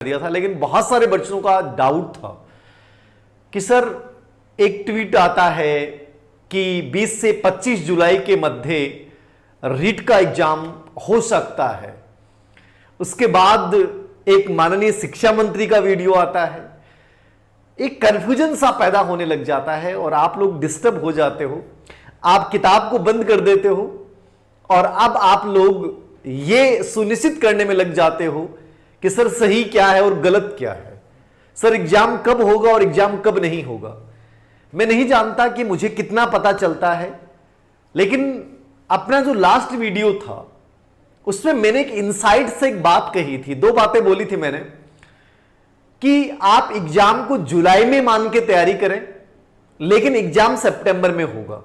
दिया था, लेकिन बहुत सारे बच्चों का डाउट था कि सर एक ट्वीट आता है कि 20 से 25 जुलाई के मध्य रीट का एग्जाम हो सकता है। उसके बाद एक माननीय शिक्षा मंत्री का वीडियो आता है, एक कंफ्यूजन सा पैदा होने लग जाता है और आप लोग डिस्टर्ब हो जाते हो, आप किताब को बंद कर देते हो और अब आप लोग ये सुनिश्चित करने में लग जाते हो कि सर सही क्या है और गलत क्या है, सर एग्जाम कब होगा और एग्जाम कब नहीं होगा। मैं नहीं जानता कि मुझे कितना पता चलता है, लेकिन अपना जो लास्ट वीडियो था उसमें मैंने एक इनसाइट से एक बात कही थी, दो बातें बोली थी मैंने कि आप एग्जाम को जुलाई में मान के तैयारी करें लेकिन एग्जाम सितंबर में होगा।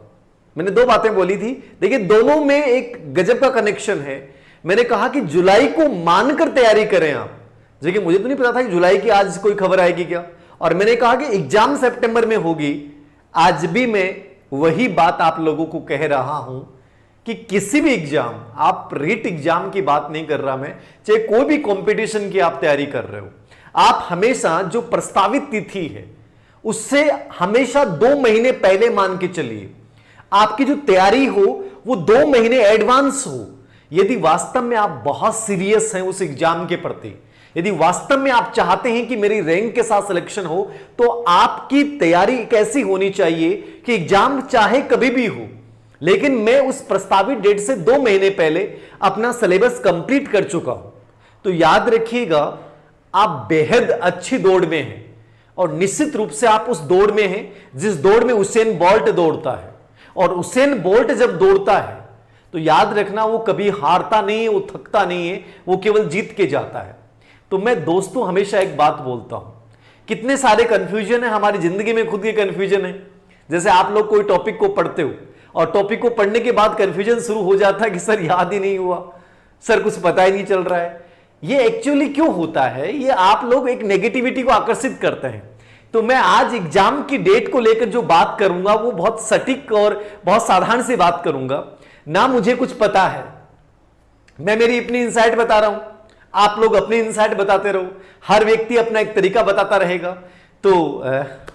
मैंने दो बातें बोली थी, देखिए दोनों में एक गजब का कनेक्शन है। मैंने कहा कि जुलाई को मानकर तैयारी करें आप, देखिए मुझे तो नहीं पता था कि जुलाई की आज कोई खबर आएगी क्या, और मैंने कहा कि एग्जाम सितंबर में होगी। आज भी मैं वही बात आप लोगों को कह रहा हूं कि किसी भी एग्जाम, आप रीट एग्जाम की बात नहीं कर रहा मैं, चाहे कोई भी कंपटीशन की आप तैयारी कर रहे हो, आप हमेशा जो प्रस्तावित तिथि है उससे हमेशा 2 महीने पहले मान के चलिए। आपकी जो तैयारी हो वो 2 महीने एडवांस हो। यदि वास्तव में आप बहुत सीरियस हैं उस एग्जाम के प्रति, यदि वास्तव में आप चाहते हैं कि मेरी रैंक के साथ सिलेक्शन हो, तो आपकी तैयारी कैसी होनी चाहिए कि एग्जाम चाहे कभी भी हो, लेकिन मैं उस प्रस्तावित डेट से 2 महीने पहले अपना सिलेबस कंप्लीट कर चुका हूं। तो याद रखिएगा, आप बेहद अच्छी दौड़ में हैं और निश्चित रूप से आप उस दौड़ में हैं जिस दौड़ में उसेन बोल्ट दौड़ता है, और उसेन बोल्ट जब दौड़ता है तो याद रखना वो कभी हारता नहीं है, वो थकता नहीं है, वो केवल जीत के जाता है। तो मैं दोस्तों हमेशा एक बात बोलता हूं, कितने सारे कंफ्यूजन है हमारी जिंदगी में, खुद के कंफ्यूजन है। जैसे आप लोग कोई टॉपिक को पढ़ते हो और टॉपिक को पढ़ने के बाद कंफ्यूजन शुरू हो जाता है कि सर याद ही नहीं हुआ, सर कुछ पता ही नहीं चल रहा है। ये एक्चुअली क्यों होता है? ये आप लोग एक नेगेटिविटी को आकर्षित करते हैं। तो मैं आज एग्जाम की डेट को लेकर जो बात करूंगा वो बहुत सटीक और बहुत साधारण सी बात करूंगा। ना मुझे कुछ पता है, मैं मेरी अपनी इंसाइट बता रहा हूं, आप लोग अपनी इंसाइट बताते रहो, हर व्यक्ति अपना एक तरीका बताता रहेगा। तो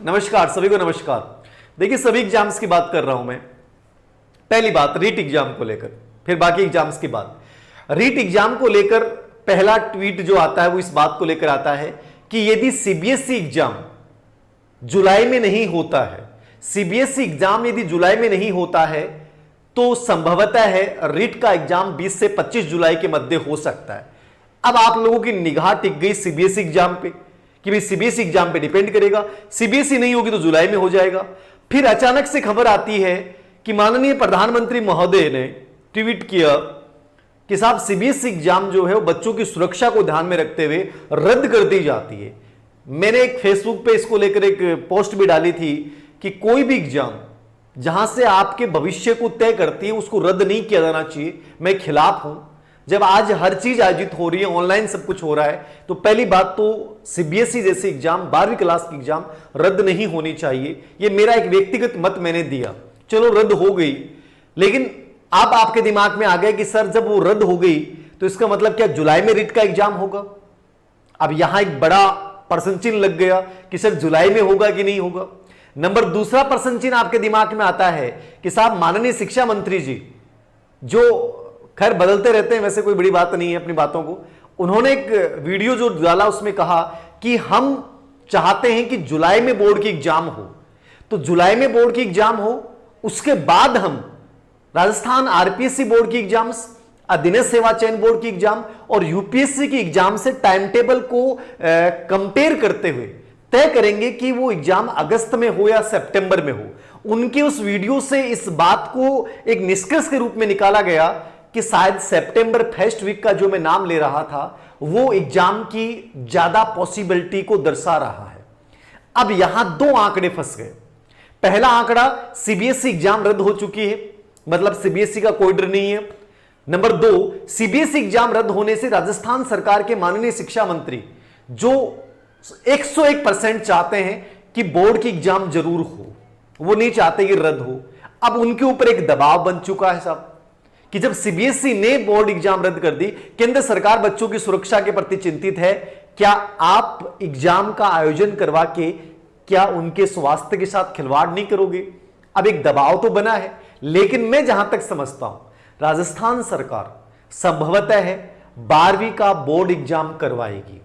नमस्कार सभी को, नमस्कार। देखिए सभी एग्जाम्स की बात कर रहा हूं मैं। पहली बात रीट एग्जाम को लेकर, फिर बाकी एग्जाम्स की बात। रीट एग्जाम को लेकर पहला ट्वीट जो आता है वो इस बात को लेकर आता है कि यदि सीबीएसई एग्जाम जुलाई में नहीं होता है, सीबीएसई एग्जाम यदि जुलाई में नहीं होता है तो संभवतः है रीट का एग्जाम 20 से 25 जुलाई के मध्य हो सकता है। अब आप लोगों की निगाह टिक गई सीबीएसई एग्जाम पे कि भाई सीबीएसई एग्जाम पे डिपेंड करेगा, सीबीएसई नहीं होगी तो जुलाई में हो जाएगा। फिर अचानक से खबर आती है कि माननीय प्रधानमंत्री महोदय ने ट्वीट किया कि साहब सीबीएसई एग्जाम जो है वो बच्चों की सुरक्षा को ध्यान में रखते हुए रद्द कर दी जाती है। मैंने एक फेसबुक पे इसको लेकर एक पोस्ट भी डाली थी कि कोई भी एग्जाम जहां से आपके भविष्य को तय करती है उसको रद्द नहीं किया जाना चाहिए। मैं खिलाफ हूं। जब आज हर चीज आयोजित हो रही है, ऑनलाइन सब कुछ हो रहा है, तो पहली बात तो सीबीएसई जैसे एग्जाम 12वीं क्लास की एग्जाम रद्द नहीं होनी चाहिए। यह मेरा एक व्यक्तिगत मत मैंने दिया, चलो रद्द हो गई। लेकिन अब आपके दिमाग में आ गया कि सर जब वो रद्द हो गई तो इसका मतलब क्या जुलाई में रीट का एग्जाम होगा? अब यहां एक बड़ा प्रश्न चिन्ह लग गया कि सर जुलाई में होगा कि नहीं होगा। नंबर दूसरा प्रश्न चिन्ह आपके दिमाग में आता है कि साहब माननीय शिक्षा मंत्री जी, जो खैर बदलते रहते हैं, वैसे कोई बड़ी बात नहीं है अपनी बातों को, उन्होंने एक वीडियो जो डाला उसमें कहा कि हम चाहते हैं कि जुलाई में बोर्ड की एग्जाम हो, तो जुलाई में बोर्ड की एग्जाम हो, उसके बाद हम राजस्थान आरपीएससी बोर्ड की एग्जाम्स, अधीनस्थ सेवा चयन बोर्ड की एग्जाम और यूपीएससी की एग्जाम से टाइम टेबल को कंपेयर करते हुए तय करेंगे कि वो एग्जाम अगस्त में हो या सितंबर में हो। उनके उस वीडियो से इस बात को एक निष्कर्ष के रूप में निकाला गया कि शायद सितंबर फर्स्ट वीक का जो मैं नाम ले रहा था वो एग्जाम की ज्यादा पॉसिबिलिटी को दर्शा रहा है। अब यहां 2 आंकड़े फंस गए। पहला आंकड़ा, सीबीएसई एग्जाम रद्द हो चुकी है, मतलब सीबीएसई का कोई डर नहीं है। नंबर 2, सीबीएसई एग्जाम रद्द होने से राजस्थान सरकार के माननीय शिक्षा मंत्री जो 101% चाहते हैं कि बोर्ड की एग्जाम जरूर हो, वो नहीं चाहते कि रद्द हो। अब उनके ऊपर एक दबाव बन चुका है साहब कि जब सीबीएसई ने बोर्ड एग्जाम रद्द कर दी, केंद्र सरकार बच्चों की सुरक्षा के प्रति चिंतित है, क्या आप एग्जाम का आयोजन करवा के क्या उनके स्वास्थ्य के साथ खिलवाड़ नहीं करोगे? अब एक दबाव तो बना है, लेकिन मैं जहां तक समझता हूं राजस्थान सरकार संभवतः है 12वीं का बोर्ड एग्जाम करवाएगी।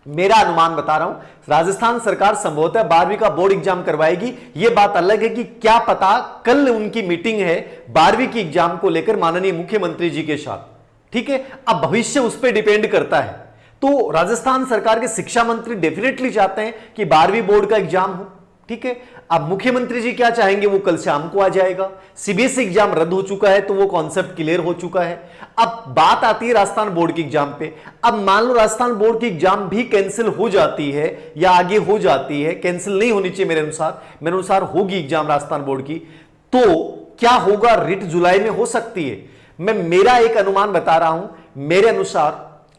मेरा अनुमान बता रहा हूं, राजस्थान सरकार संभवतः 12वीं का बोर्ड एग्जाम करवाएगी। यह बात अलग है कि क्या पता कल उनकी मीटिंग है 12वीं की एग्जाम को लेकर माननीय मुख्यमंत्री जी के साथ, ठीक है। अब भविष्य उस पर डिपेंड करता है। तो राजस्थान सरकार के शिक्षा मंत्री डेफिनेटली चाहते हैं कि 12वीं बोर्ड का एग्जाम हो, ठीक है। अब मुख्यमंत्री जी क्या चाहेंगे वो कल शाम को आ जाएगा। सीबीएसई एग्जाम रद्द हो चुका है तो वो कॉन्सेप्ट क्लियर हो चुका है। अब बात आती है राजस्थान बोर्ड के एग्जाम पे। अब मान लो राजस्थान बोर्ड की एग्जाम भी कैंसिल हो जाती है या आगे हो जाती है, कैंसिल नहीं होनी चाहिए मेरे अनुसार होगी एग्जाम राजस्थान बोर्ड की, तो क्या होगा? रिट जुलाई में हो सकती है। मैं मेरा एक अनुमान बता रहा हूं,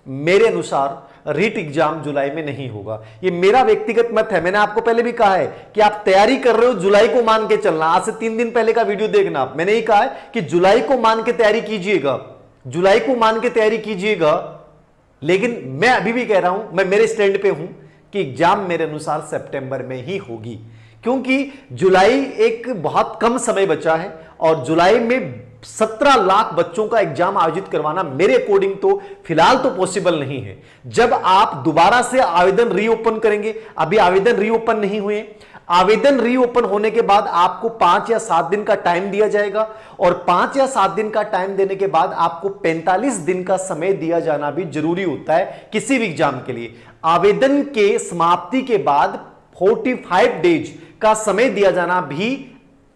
मेरे अनुसार रीट एग्जाम जुलाई में नहीं होगा। यह मेरा व्यक्तिगत मत है। मैंने आपको पहले भी कहा है कि आप तैयारी कर रहे हो, जुलाई को मान के चलना। आज से 3 दिन पहले का वीडियो देखना आप, मैंने ही कहा है कि जुलाई को मान के तैयारी कीजिएगा, जुलाई को मान के तैयारी कीजिएगा। लेकिन मैं अभी भी कह रहा हूं, मैं मेरे स्टैंड पे हूं कि एग्जाम मेरे अनुसार सितंबर में ही होगी, क्योंकि जुलाई एक बहुत कम समय बचा है और जुलाई में 17 लाख बच्चों का एग्जाम आयोजित करवाना मेरे अकॉर्डिंग तो फिलहाल तो पॉसिबल नहीं है। जब आप दोबारा से आवेदन रीओपन करेंगे, अभी आवेदन रीओपन नहीं हुए, आवेदन रीओपन होने के बाद आपको 5 या 7 दिन का टाइम दिया जाएगा और 5 या 7 दिन का टाइम देने के बाद आपको 45 दिन का समय दिया जाना भी जरूरी होता है किसी भी एग्जाम के लिए। आवेदन के समाप्ति के बाद 45 डेज का समय दिया जाना भी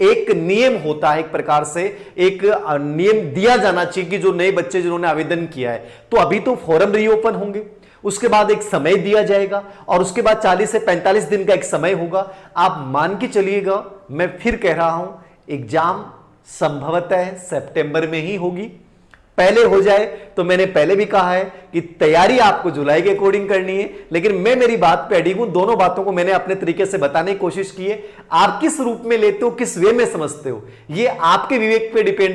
एक नियम होता है, एक प्रकार से एक नियम दिया जाना चाहिए कि जो नए बच्चे जिन्होंने आवेदन किया है, तो अभी तो फॉर्म रीओपन होंगे, उसके बाद एक समय दिया जाएगा और उसके बाद 40 से 45 दिन का एक समय होगा। आप मान के चलिएगा, मैं फिर कह रहा हूं एग्जाम संभवतः सितंबर में ही होगी। पहले हो जाए तो मैंने पहले भी कहा है कि तैयारी आपको जुलाई के अकॉर्डिंग करनी है, लेकिन मैं मेरी बात पे अडिग हूं। दोनों बातों को मैंने अपने तरीके से बताने की कोशिश की है। आप किस रूप में लेते हो, किस वे में समझते हो, ये आपके विवेक पे डिपेंड